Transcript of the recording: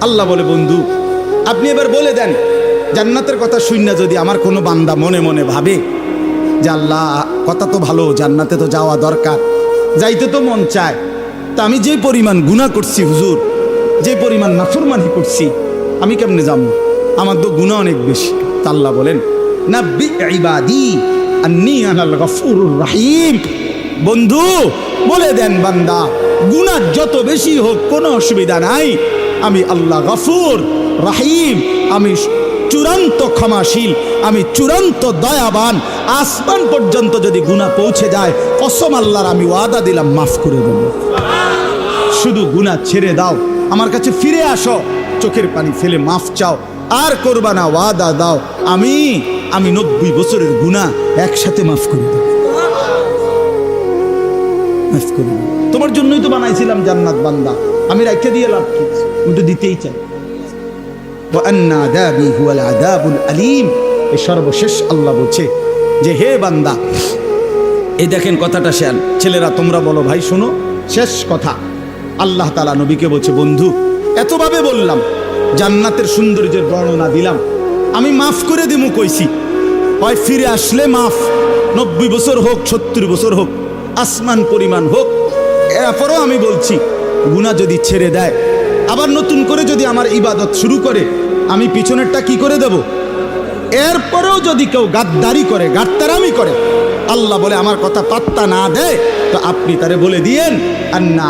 আল্লাহ বলে, বন্ধু আপনি এবার বলে দেন, জান্নাতের কথা শুননা যদি আমার কোনো বান্দা মনে মনে ভাবে যে আল্লাহ কথা তো ভালো, জান্নাতে তো যাওয়া দরকার, যাইতে তো মন চায়, তা আমি যে পরিমাণ গুনাহ করছি হুজুর, যে পরিমাণ নাফরমানি করছি, আমি কেমনে যাবো? আমার তো গুনাহ অনেক বেশি। তা আল্লাহ বলেন, নাব্বি ইবাদি আন্নী আনাল গফুরুর রহিম। বন্ধু বলে দেন, বান্দা গুনাহ যত বেশি হোক কোনো অসুবিধা নাই, আমি আল্লাহ গফুর রহিম, আমি চূড়ান্ত ক্ষমাশীল, আমি চূড়ান্ত দয়াবান। আসমান পর্যন্ত যদি গুনাহ পৌঁছে যায়, কসম আল্লাহর আমি ওয়াদা দিলাম মাফ করে দেব। শুধু গুনাহ ছেড়ে দাও, আমার কাছে ফিরে আসো, চোখের পানি ফেলে মাফ চাও, আর করবা না, ওয়াদা দাও আমি 90 বছরের গুনাহ একসাথে মাফ করে দেব। মাফ করে দেব। তোমার জন্যই তো বানাইছিলাম জান্নাত বান্দা, আমি রাখতে দিয়ে লাভ কি? আমি তো দিতেই চাই। এই সর্বশেষ আল্লাহ বলছে যে হে বান্দা, এই দেখেন কথাটা শেয়াল ছেলেরা তোমরা বলো ভাই শোনো, শেষ কথা আল্লাহ তাআলা নবীকে বলছে, বন্ধু এতভাবে বললাম, জান্নাতের সৌন্দর্যের বর্ণনা দিলাম, আমি মাফ করে দিমু কইছি, হয় ফিরে আসলে মাফ, 90 বছর হোক 70 বছর হোক, আসমান পরিমাণ হোক, এরপরও আমি বলছি গুনাহ যদি ছেড়ে দেয়, আবার নতুন করে যদি আমার ইবাদত শুরু করে, আমি পিছনেরটা কি করে দেব? এরপরেও যদি কেউ গাদ্দারি করে, গাদ্দারামি করে, আল্লাহ বলে আমার কথা পাত্তা না দেয়, তো আপনি তারে বলে দিয়েন আন্না